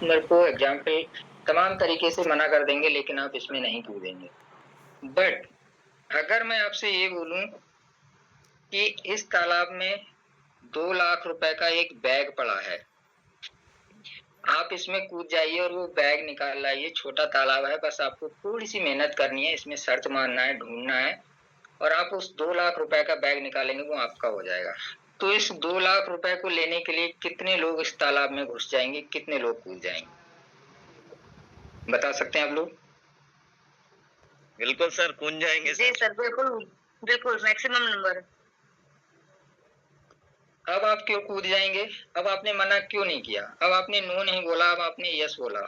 मेरे को एग्जाम्पल तमाम तरीके से मना कर देंगे, लेकिन आप इसमें नहीं कूदेंगे। बट अगर मैं आपसे ये बोलूं कि इस तालाब में 2 लाख रुपए का एक बैग पड़ा है, आप इसमें कूद जाइए और वो बैग निकाल लाइए। छोटा तालाब है, बस आपको थोड़ी सी मेहनत करनी है, इसमें सर्च मारना है, ढूंढना है, और आप उस 2 लाख रुपए का बैग निकालेंगे, वो आपका हो जाएगा। तो इस 2 लाख रुपए को लेने के लिए कितने लोग इस तालाब में घुस जाएंगे, कितने लोग कूद जाएंगे, बता सकते हैं आप लोग? बिल्कुल सर, कूद जाएंगे जी सर, बिल्कुल बिल्कुल मैक्सिमम नंबर। अब आप क्यों कूद जाएंगे? अब आपने मना क्यों नहीं किया? अब आपने नो नहीं बोला, अब आपने यस बोला।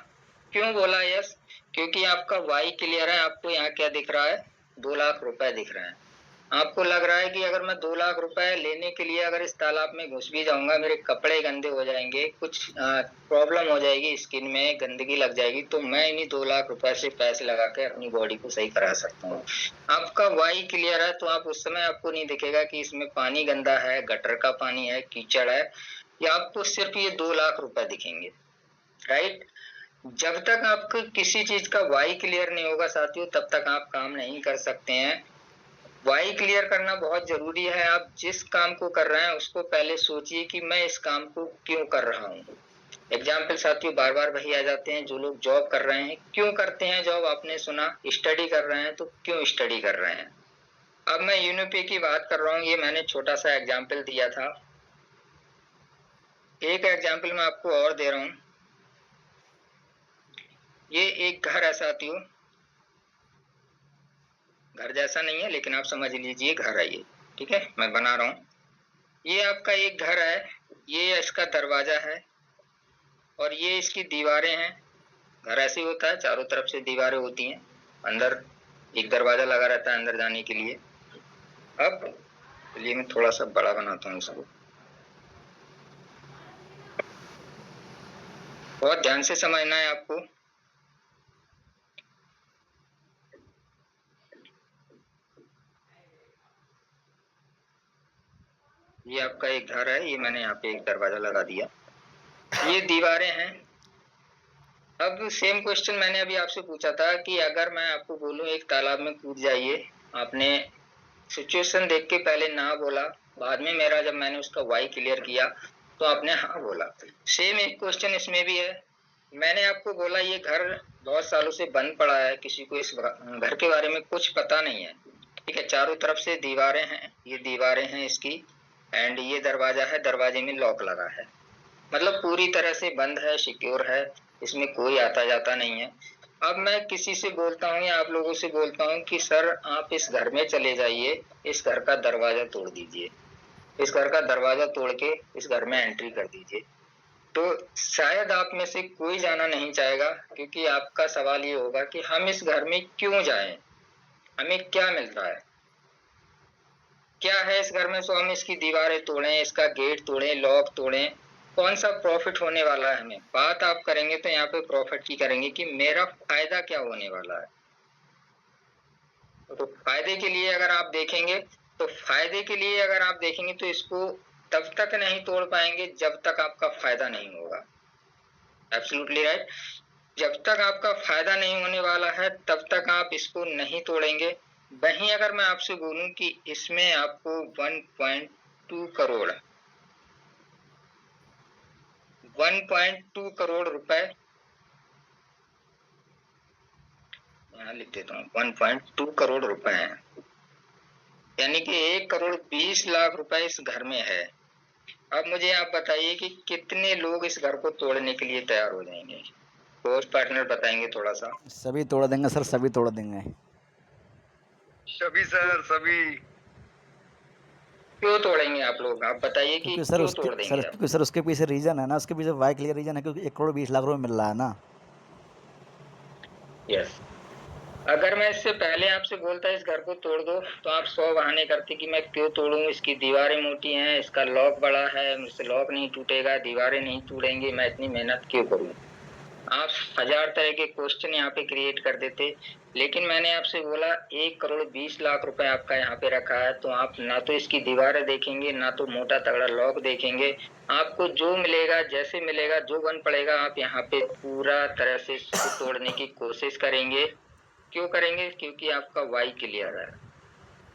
क्यों बोला यस? क्योंकि आपका वाई क्लियर है। आपको यहाँ क्या दिख रहा है? 2 लाख रुपए दिख रहे हैं। आपको लग रहा है कि अगर मैं 2 लाख रुपए लेने के लिए अगर इस तालाब में घुस भी जाऊंगा, मेरे कपड़े गंदे हो जाएंगे, कुछ प्रॉब्लम हो जाएगी, स्किन में गंदगी लग जाएगी, तो मैं इन्हीं 2 लाख रुपए से पैसे लगा के अपनी बॉडी को सही करा सकता हूँ। आपका वाई क्लियर है, तो आप उस समय आपको नहीं दिखेगा कि इसमें पानी गंदा है, गटर का पानी है, कीचड़ है, या आपको सिर्फ ये 2 लाख रुपए दिखेंगे। राइट? जब तक आपको किसी चीज का वाई क्लियर नहीं होगा साथियों, तब तक आप काम नहीं कर सकते हैं। वाई क्लियर करना बहुत जरूरी है। आप जिस काम को कर रहे हैं उसको पहले सोचिए कि मैं इस काम को क्यों कर रहा हूँ। एग्जाम्पल साथियों बार बार वही आ जाते हैं। जो लोग जॉब कर रहे हैं, क्यों करते हैं जॉब? आपने सुना। स्टडी कर रहे हैं, तो क्यों स्टडी कर रहे हैं? अब मैं यूनिपी की बात कर रहा हूँ, ये मैंने छोटा सा एग्जाम्पल दिया था। एक एग्जाम्पल मैं आपको और दे रहा हूँ। ये एक घर है साथियों, घर जैसा नहीं है लेकिन आप समझ लीजिए घर है ये। ठीक है, मैं बना रहा हूँ। ये आपका एक घर है, ये इसका दरवाजा है और ये इसकी दीवारें हैं। घर ऐसे होता है, चारों तरफ से दीवारें होती हैं, अंदर एक दरवाजा लगा रहता है अंदर जाने के लिए। अब चलिए मैं थोड़ा सा बड़ा बनाता हूँ इसको, बहुत ध्यान से समझना है आपको। ये आपका एक घर है, ये मैंने यहाँ पे एक दरवाजा लगा दिया, ये दीवारें हैं। अब सेम क्वेश्चन मैंने अभी आपसे पूछा था कि अगर मैं आपको बोलूं एक तालाब में कूद जाइए, आपने सिचुएशन देख के पहले ना बोला, बाद में मेरा जब मैंने उसका वाई क्लियर किया तो आपने हाँ बोला। सेम एक क्वेश्चन इसमें भी है। मैंने आपको बोला ये घर बहुत सालों से बंद पड़ा है, किसी को इस घर के बारे में कुछ पता नहीं है। ठीक है, चारों तरफ से दीवारें हैं, ये दीवारें हैं इसकी, एंड ये दरवाजा है, दरवाजे में लॉक लगा है, मतलब पूरी तरह से बंद है, सिक्योर है, इसमें कोई आता जाता नहीं है। अब मैं किसी से बोलता हूँ या आप लोगों से बोलता हूँ कि सर आप इस घर में चले जाइए, इस घर का दरवाजा तोड़ दीजिए, इस घर का दरवाजा तोड़ के इस घर में एंट्री कर दीजिए, तो शायद आप में से कोई जाना नहीं चाहेगा, क्योंकि आपका सवाल ये होगा कि हम इस घर में क्यों जाएं, हमें क्या मिलता है, क्या है इस घर में, सो हम इसकी दीवारें तोड़ें, इसका गेट तोड़ें, लॉक तोड़ें, कौन सा प्रॉफिट होने वाला है हमें? बात आप करेंगे तो यहाँ पे प्रॉफिट की करेंगे कि मेरा फायदा क्या होने वाला है। तो फायदे के लिए अगर आप देखेंगे, तो फायदे के लिए अगर आप देखेंगे तो इसको तब तक नहीं तोड़ पाएंगे जब तक आपका फायदा नहीं होगा। Absolutely right. जब तक आपका फायदा नहीं होने वाला है तब तक आप इसको नहीं तोड़ेंगे। वहीं अगर मैं आपसे बोलूं कि इसमें आपको 1.2 करोड़ 1.2 करोड़ रुपए, यहाँ लिख देता हूँ, 1.2 करोड़ रुपए हैं, यानी कि 1,20,00,000 रुपए इस घर में है। अब मुझे आप बताइए कि कितने लोग इस घर को तोड़ने के लिए तैयार हो जाएंगे? कोच पार्टनर बताएंगे थोड़ा सा। सभी तोड़ देंगे सर, सभी तोड़ देंगे। सभी सर, सभी। क्यों तोड़ेंगे आप लोग? आप बताइए कि क्योंकि सर क्यों उसके तोड़ देंगे आप? क्योंकि सर उसके पीछे रीज़न है ना, उसके पीछे वाई क्लियर रीज़न है, क्योंकि 1,20,00,000 रुपये मिल रहा है ना। यस। अगर मैं इससे पहले आपसे बोलता इस घर को तोड़ दो, तो आप 100 बहाने करते कि मैं क्यों तोड़ूं, इसकी दीवारें मोटी हैं, इसका लॉक बड़ा है, मुझसे लॉक नहीं टूटेगा, दीवारें नहीं टूटेंगी, मैं इतनी मेहनत क्यों करूं। आप 1000 तरह के क्वेश्चन यहाँ पे क्रिएट कर देते, लेकिन मैंने आपसे बोला 1,20,00,000 रुपए आपका यहाँ पे रखा है, तो आप ना तो इसकी दीवारें देखेंगे, ना तो मोटा तगड़ा लॉक देखेंगे। आपको जो मिलेगा, जैसे मिलेगा, जो बन पड़ेगा, आप यहाँ पे पूरा तरह से इसको तोड़ने की कोशिश करेंगे। क्यों करेंगे? क्योंकि आपका वाई क्लियर है।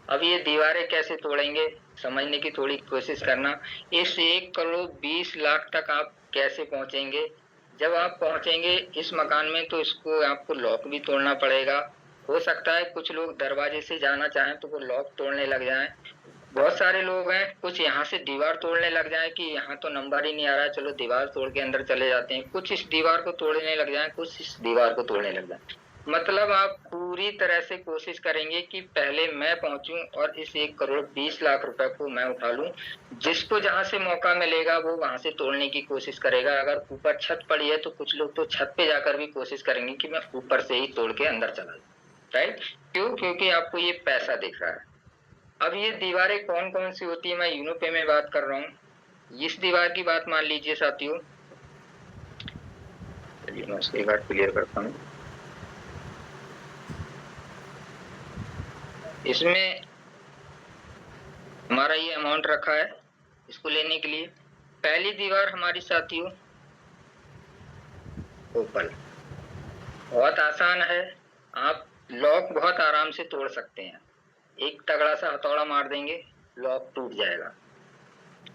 अब ये दीवारें कैसे तोड़ेंगे, समझने की थोड़ी कोशिश करना। इस 1,20,00,000 तक आप कैसे पहुंचेंगे? जब आप पहुंचेंगे इस मकान में, तो इसको आपको लॉक भी तोड़ना पड़ेगा। हो सकता है कुछ लोग दरवाजे से जाना चाहें तो वो लॉक तोड़ने लग जाएं। बहुत सारे लोग हैं, कुछ यहाँ से दीवार तोड़ने लग जाएं कि यहाँ तो नंबर ही नहीं आ रहा है, चलो दीवार तोड़ के अंदर चले जाते हैं। कुछ इस दीवार को तोड़ने लग जाएं, कुछ इस दीवार को तोड़ने लग जाएं। मतलब आप पूरी तरह से कोशिश करेंगे कि पहले मैं पहुंचूं और इस 1,20,00,000 रुपए को मैं उठा लूं। जिसको जहां से मौका मिलेगा वो वहां से तोड़ने की कोशिश करेगा। अगर ऊपर छत पड़ी है तो कुछ लोग तो छत पे जाकर भी कोशिश करेंगे कि मैं ऊपर से ही तोड़ के अंदर चला जाऊं। राइट? क्यों? क्योंकि आपको ये पैसा दिख रहा है। अब ये दीवारें कौन कौन सी होती है, मैं यूरोपे में बात कर रहा हूँ। इस दीवार की बात मान लीजिए साथियों, चलिए मैं उसकी बात क्लियर करता हूँ। इसमें हमारा ये अमाउंट रखा है इसको लेने के लिए। पहली दीवार हमारी साथियों ओपल, बहुत आसान है। आप लॉक बहुत आराम से तोड़ सकते हैं। एक तगड़ा सा हथौड़ा मार देंगे, लॉक टूट जाएगा।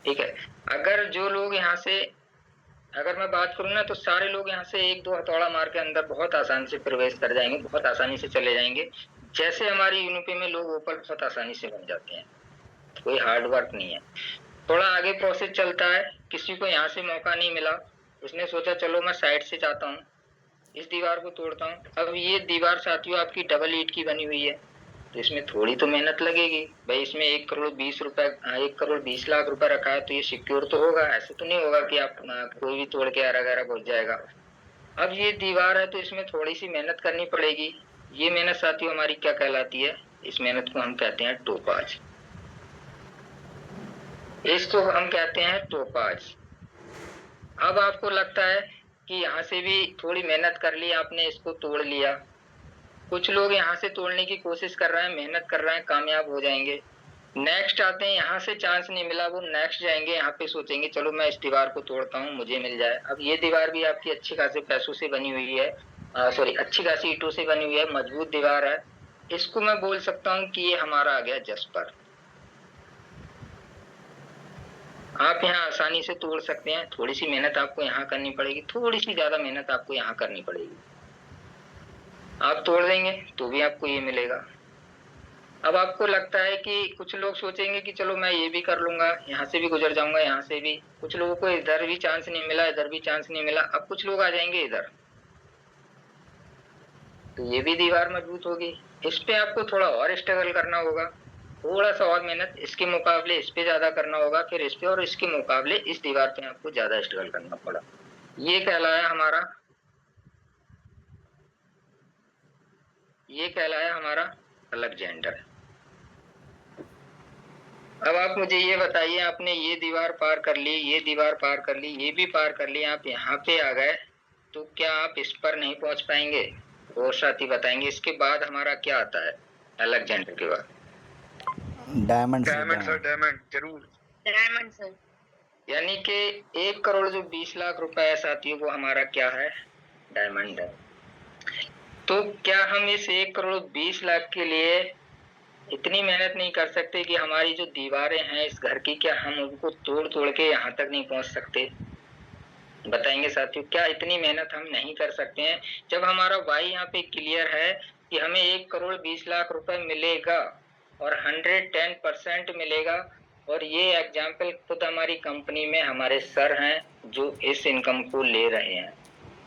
ठीक है। अगर जो लोग यहाँ से, अगर मैं बात करूँ ना, तो सारे लोग यहाँ से 1-2 हथौड़ा मार के अंदर बहुत आसानी से प्रवेश कर जाएंगे, बहुत आसानी से चले जाएंगे। जैसे हमारी यूनिपी में लोग ओपल बहुत आसानी से बन जाते हैं, कोई हार्ड वर्क नहीं है। थोड़ा आगे प्रोसेस चलता है, किसी को यहाँ से मौका नहीं मिला, उसने सोचा चलो मैं साइड से जाता हूँ, इस दीवार को तोड़ता हूँ। अब ये दीवार साथियों आपकी डबल ईंट की बनी हुई है, तो इसमें थोड़ी तो मेहनत लगेगी भाई। इसमें 1,20,00,000 रुपए रखा है, तो ये सिक्योर तो होगा। ऐसे तो नहीं होगा कि आप कोई भी तोड़ के अरा घुस जाएगा। अब ये दीवार है तो इसमें थोड़ी सी मेहनत करनी पड़ेगी। ये मेहनत साथियों हमारी क्या कहलाती है? इस मेहनत को हम कहते हैं टोपाज। इसको हम कहते हैं टोपाज। अब आपको लगता है कि यहाँ से भी थोड़ी मेहनत कर ली आपने, इसको तोड़ लिया। कुछ लोग यहाँ से तोड़ने की कोशिश कर रहे हैं, मेहनत कर रहे हैं, कामयाब हो जाएंगे। नेक्स्ट आते हैं, यहाँ से चांस नहीं मिला, वो नेक्स्ट जाएंगे, यहाँ पे सोचेंगे चलो मैं इस दीवार को तोड़ता हूँ, मुझे मिल जाए। अब ये दीवार भी आपकी अच्छी खासी पैसों से बनी हुई है, सॉरी अच्छी खासी ईंटों से बनी हुई है, मजबूत दीवार है। इसको मैं बोल सकता हूँ कि ये हमारा आ गया जस्पर। आप यहाँ आसानी से तोड़ सकते हैं। थोड़ी सी मेहनत आपको यहाँ करनी पड़ेगी, थोड़ी सी ज्यादा मेहनत आपको यहाँ करनी पड़ेगी। आप तोड़ देंगे तो भी आपको ये मिलेगा। अब आपको लगता है कि कुछ लोग सोचेंगे कि चलो मैं ये भी कर लूंगा, यहाँ से भी गुजर जाऊंगा, यहाँ से भी। कुछ लोगों को इधर भी चांस नहीं मिला, इधर भी चांस नहीं मिला। अब कुछ लोग आ जाएंगे इधर, तो ये भी दीवार मजबूत होगी। इस पे आपको थोड़ा और स्ट्रगल करना होगा, थोड़ा सा और मेहनत इसके मुकाबले इस पे ज्यादा करना होगा, फिर इस पे, और इसके मुकाबले इस दीवार पे आपको ज्यादा स्ट्रगल करना पड़ा। ये कहलाया हमारा, ये कहलाया हमारा अलेक्जेंडर। अब आप मुझे ये बताइए, आपने ये दीवार पार कर ली, ये दीवार पार कर ली, ये भी पार कर ली, आप यहाँ पे आ गए, तो क्या आप इस पर नहीं पहुंच पाएंगे? और साथी बताएंगे इसके बाद हमारा क्या आता है अलेक्जेंडर के बाद? डायमंड सर, डायमंड जरूर। Diamond sir. यानी कि 1,20,00,000 रुपए है साथियों, वो हमारा क्या है? डायमंड है। तो क्या हम इस 1,20,00,000 के लिए इतनी मेहनत नहीं कर सकते कि हमारी जो दीवारें हैं इस घर की, क्या हम उनको तोड़ तोड़ के यहाँ तक नहीं पहुंच सकते? बताएंगे साथियों, क्या इतनी मेहनत हम नहीं कर सकते हैं? जब हमारा वाई यहाँ पे क्लियर है कि हमें 1,20,00,000 रुपए मिलेगा और 110% मिलेगा, और ये एग्जाम्पल खुद हमारी कंपनी में हमारे सर हैं जो इस इनकम को ले रहे हैं।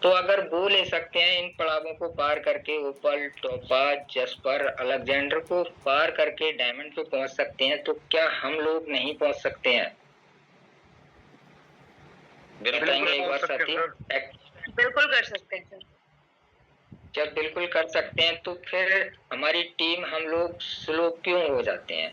तो अगर वो ले सकते हैं इन पड़ावों को पार करके, ओपल, टोपाज, जस्पर, अलेक्जेंडर को पार करके डायमंड पे पहुंच सकते हैं, तो क्या हम लोग नहीं पहुंच सकते हैं? बताएंगे एक बार साथी। बिल्कुल कर सकते हैं सर। जब बिल्कुल कर सकते हैं तो फिर हमारी टीम, हम लोग स्लो क्यों हो जाते हैं?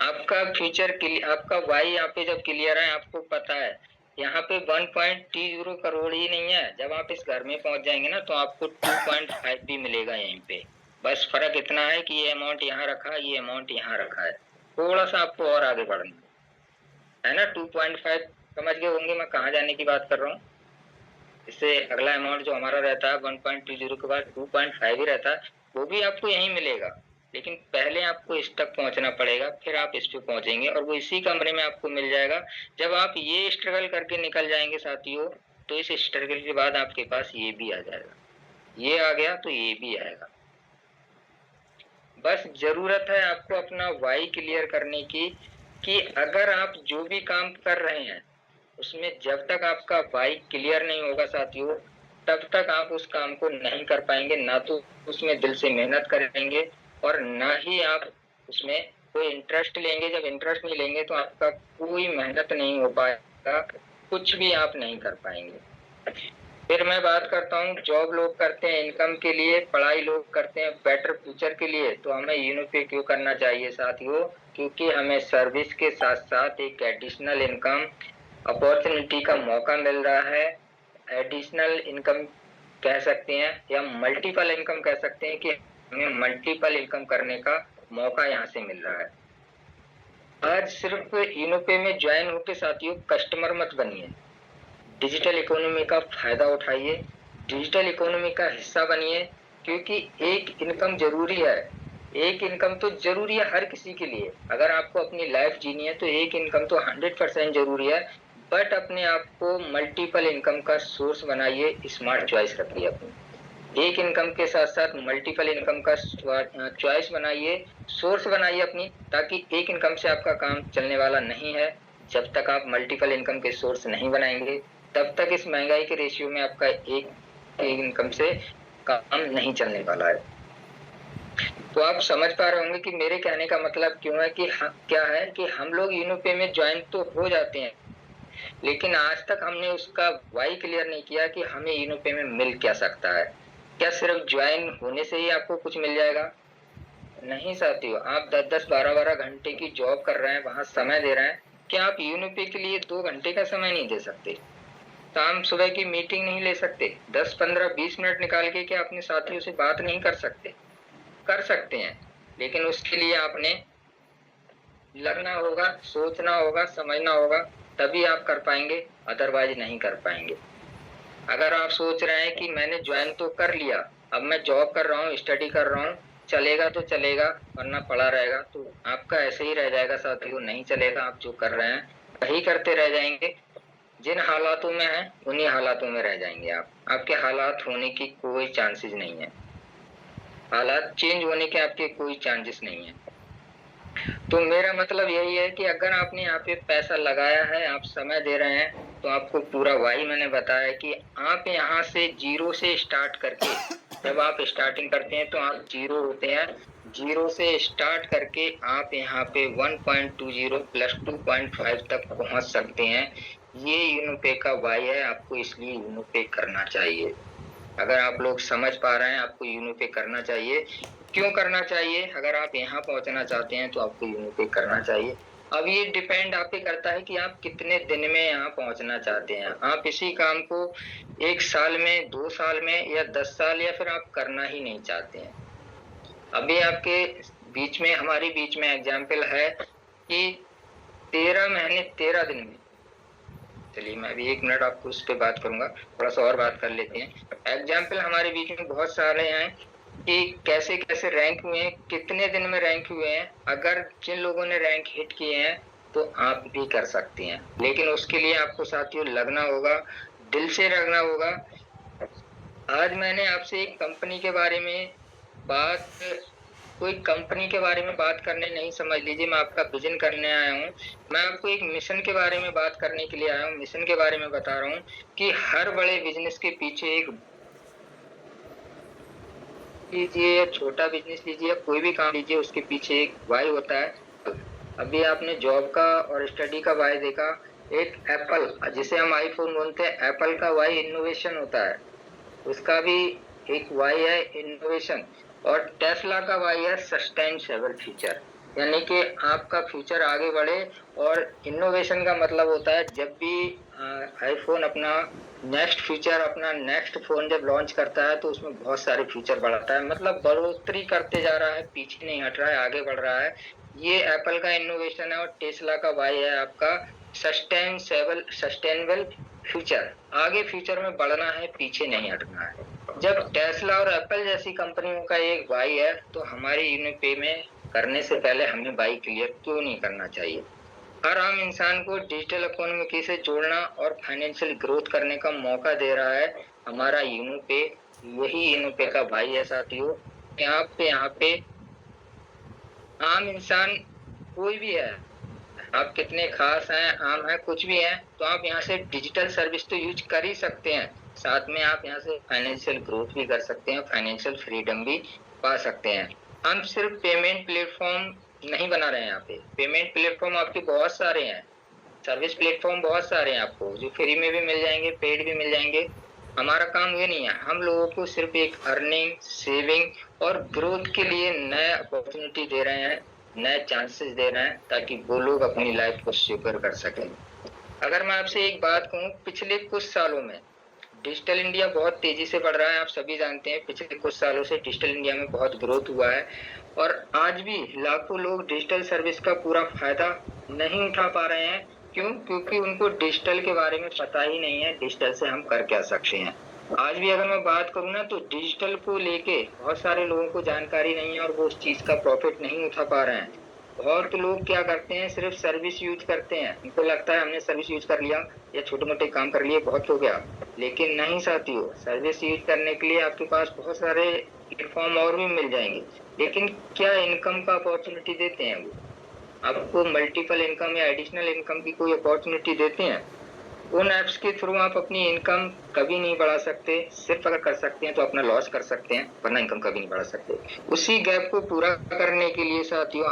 आपका फ्यूचर, आपका वाई यहाँ पे जब क्लियर है, आपको पता है यहाँ पे 1.20 करोड़ ही नहीं है। जब आप इस घर में पहुंच जाएंगे ना तो आपको 2.5 भी मिलेगा यहीं पे। बस फर्क इतना है कि ये अमाउंट यहाँ रखा है, ये अमाउंट यहाँ रखा है। थोड़ा सा आपको और आगे बढ़ना है ना। 2.5 समझ गए होंगे मैं कहाँ जाने की बात कर रहा हूँ। इससे अगला अमाउंट जो हमारा रहता है 1.20 के बाद 2.5 ही रहता है, वो भी आपको यहीं मिलेगा। लेकिन पहले आपको इस तक पहुंचना पड़ेगा, फिर आप इस पे पहुंचेंगे और वो इसी कमरे में आपको मिल जाएगा। जब आप ये स्ट्रगल करके निकल जाएंगे साथियों, तो इस स्ट्रगल के बाद आपके पास ये भी आ जाएगा। ये आ गया तो ये भी आएगा। बस जरूरत है आपको अपना वाई क्लियर करने की, कि अगर आप जो भी काम कर रहे हैं उसमें जब तक आपका वाई क्लियर नहीं होगा साथियों, तब तक आप उस काम को नहीं कर पाएंगे। ना तो उसमें दिल से मेहनत करेंगे और ना ही आप उसमें कोई इंटरेस्ट लेंगे। जब इंटरेस्ट नहीं लेंगे तो आपका कोई मेहनत नहीं हो पाएगा, कुछ भी आप नहीं कर पाएंगे। फिर मैं बात करता हूँ, जॉब लोग करते हैं इनकम के लिए, पढ़ाई लोग करते हैं बेटर फ्यूचर के लिए। तो हमें यूनिपे क्यों करना चाहिए साथियों? क्योंकि हमें सर्विस के साथ साथ एक एडिशनल इनकम अपॉर्चुनिटी का मौका मिल रहा है। एडिशनल इनकम कह सकते हैं या मल्टीपल इनकम कह सकते हैं, कि हमें मल्टीपल इनकम करने का मौका यहाँ से मिल रहा है। आज सिर्फ यूनिपे में ज्वाइन होके साथियों कस्टमर मत बनिए, डिजिटल इकोनॉमी का फायदा उठाइए, डिजिटल इकोनॉमी का हिस्सा बनिए। क्योंकि एक इनकम जरूरी है, एक इनकम तो जरूरी है हर किसी के लिए। अगर आपको अपनी लाइफ जीनी है तो एक इनकम तो 100% जरूरी है। बट अपने आप को मल्टीपल इनकम का सोर्स बनाइए, स्मार्ट चॉइस रखिए अपनी। एक इनकम के साथ साथ मल्टीपल इनकम का चॉइस बनाइए, सोर्स बनाइए अपनी, ताकि एक इनकम से आपका काम चलने वाला नहीं है। जब तक आप मल्टीपल इनकम के सोर्स नहीं बनाएंगे, तब तक इस महंगाई के रेशियो में आपका एक इनकम से काम नहीं चलने वाला है। तो आप समझ पा रहे होंगे कि मेरे कहने का मतलब क्यों है, कि क्या है कि हम लोग यूनिपे में ज्वाइन तो हो जाते हैं, लेकिन आज तक हमने उसका वाई क्लियर नहीं किया कि हमें यूनिपे में मिल क्या सकता है। क्या सिर्फ ज्वाइन होने से ही आपको कुछ मिल जाएगा? नहीं साथियों, आप 10-10, 12-12 घंटे की जॉब कर रहे हैं, वहां समय दे रहे हैं। क्या आप यूनिपे के लिए 2 घंटे का समय नहीं दे सकते? शाम सुबह की मीटिंग नहीं ले सकते? 10, 15, 20 मिनट निकाल के क्या अपने साथियों से बात नहीं कर सकते? कर सकते हैं, लेकिन उसके लिए आपने लगना होगा, सोचना होगा, समझना होगा, तभी आप कर पाएंगे, अदरवाइज नहीं कर पाएंगे। अगर आप सोच रहे हैं कि मैंने ज्वाइन तो कर लिया, अब मैं जॉब कर रहा हूँ, स्टडी कर रहा हूँ, चलेगा तो चलेगा वरना पड़ा रहेगा, तो आपका ऐसे ही रह जाएगा साथियों। नहीं चलेगा, आप जो कर रहे हैं वही करते रह जाएंगे। जिन हालातों में हैं उन्हीं हालातों में रह जाएंगे आप। आपके हालात होने की कोई चांसेस नहीं है, हालात चेंज होने के आपके कोई चांसेस नहीं है। तो मेरा मतलब यही है कि अगर आपने यहाँ पे पैसा लगाया है, आप समय दे रहे हैं, तो आपको पूरा वाई मैंने बताया कि आप यहाँ से जीरो से स्टार्ट करके, जब आप स्टार्टिंग करते हैं तो आप जीरो होते हैं, जीरो से स्टार्ट करके आप यहाँ पे 1.20 प्लस 2.5 तक पहुंच सकते हैं। ये यूनिपे का वाई है, आपको इसलिए यूनिपे करना चाहिए। अगर आप लोग समझ पा रहे हैं, आपको यूनिपे करना चाहिए। क्यों करना चाहिए? अगर आप यहाँ पहुंचना चाहते हैं तो आपको यूनिपे करना चाहिए। अब ये डिपेंड आप पे करता है कि आप कितने दिन में यहाँ पहुंचना चाहते हैं। आप इसी काम को 1 साल में, 2 साल में या 10 साल, या फिर आप करना ही नहीं चाहते हैं। अभी आपके बीच में, हमारे बीच में एग्जाम्पल है कि 13 महीने 13 दिन में, चलिए मैं अभी 1 मिनट आपको उस पर बात करूंगा, थोड़ा सा और बात कर लेते हैं। एग्जाम्पल हमारे बीच में बहुत सारे हैं कि कैसे कैसे रैंक हुए हैं, कितने दिन में रैंक हुए हैं। अगर जिन लोगों ने रैंक हिट किए हैं तो आप भी कर सकते हैं, लेकिन उसके लिए आपको साथियों लगना होगा, दिल से लगना होगा। आज मैंने आपसे एक कंपनी के बारे में बात, कोई कंपनी के बारे में बात करने नहीं, समझ लीजिए मैं आपका विजन करने आया हूँ। मैं आपको एक मिशन के बारे में बात करने के लिए आया हूँ। मिशन के बारे में बता रहा हूँ कि हर बड़े बिजनेस के पीछे एक, लीजिए या छोटा बिजनेस लीजिए या कोई भी काम लीजिए, उसके पीछे एक वाई होता है। अभी आपने जॉब का और स्टडी का वाई देखा। एक एप्पल, जिसे हम आईफोन बोलते हैं, एप्पल का वाई इनोवेशन होता है, उसका भी एक वाई है इनोवेशन। और टेस्ला का वाई है सस्टेनेबल फ्यूचर, यानी कि आपका फ्यूचर आगे बढ़े। और इनोवेशन का मतलब होता है जब भी आईफोन अपना नेक्स्ट फीचर, अपना नेक्स्ट फोन जब लॉन्च करता है तो उसमें बहुत सारे फीचर बढ़ाता है, मतलब बढ़ोतरी करते जा रहा है, पीछे नहीं हट रहा है, आगे बढ़ रहा है। ये एप्पल का इनोवेशन है और टेस्ला का वाई है आपका सस्टेनेबल फ्यूचर। आगे फ्यूचर में बढ़ना है, पीछे नहीं हटना है। जब टेस्ला और एप्पल जैसी कंपनियों का एक वाई है तो हमारे यूनिपे में करने से पहले हमें वाई क्लियर क्यों नहीं करना चाहिए? हर आम इंसान को डिजिटल इकोनॉमी से जोड़ना और फाइनेंशियल ग्रोथ करने का मौका दे रहा है हमारा यूनोपे। यही यूनोपे का भाई है साथियों। यहाँ पे आम इंसान कोई भी है, आप कितने खास हैं, आम हैं, कुछ भी हैं, तो आप यहाँ से डिजिटल सर्विस तो यूज कर ही सकते हैं, साथ में आप यहाँ से फाइनेंशियल ग्रोथ भी कर सकते हैं, फाइनेंशियल फ्रीडम भी पा सकते हैं। हम सिर्फ पेमेंट प्लेटफॉर्म नहीं बना रहे हैं, यहाँ पे पेमेंट प्लेटफॉर्म आपके बहुत सारे हैं, सर्विस प्लेटफॉर्म बहुत सारे हैं आपको, जो फ्री में भी मिल जाएंगे, पेड भी मिल जाएंगे। हमारा काम ये नहीं है, हम लोगों को सिर्फ एक अर्निंग, सेविंग और ग्रोथ के लिए नए अपॉर्चुनिटी दे रहे हैं, नए चांसेस दे रहे हैं, ताकि वो लोग अपनी लाइफ को सिक्योर कर सकें। अगर मैं आपसे एक बात कहूँ, पिछले कुछ सालों में डिजिटल इंडिया बहुत तेजी से बढ़ रहा है। आप सभी जानते हैं पिछले कुछ सालों से डिजिटल इंडिया में बहुत ग्रोथ हुआ है और आज भी लाखों लोग डिजिटल सर्विस का पूरा फायदा नहीं उठा पा रहे हैं। क्यों? क्योंकि उनको डिजिटल के बारे में पता ही नहीं है, डिजिटल से हम कर क्या सकते हैं। आज भी अगर मैं बात करूँ ना, तो डिजिटल को लेके बहुत सारे लोगों को जानकारी नहीं है और वो उस चीज का प्रॉफिट नहीं उठा पा रहे हैं। बहुत लोग क्या करते हैं, सिर्फ सर्विस यूज करते हैं, उनको लगता है हमने सर्विस यूज कर लिया या छोटे मोटे काम कर लिए, बहुत हो गया। लेकिन नहीं साथियों, सर्विस यूज करने के लिए आपके पास बहुत सारे प्लेटफॉर्म और भी मिल जाएंगे, लेकिन क्या इनकम का अपॉर्चुनिटी देते हैं वो? आपको मल्टीपल इनकम या एडिशनल इनकम की कोई अपॉर्चुनिटी देते हैं? उन एप्स के थ्रू आप अपनी इनकम कभी नहीं बढ़ा सकते, सिर्फ अगर कर सकते हैं तो अपना लॉस कर सकते हैं, वरना इनकम कभी नहीं बढ़ा सकते। उसी गैप को पूरा करने के लिए साथियों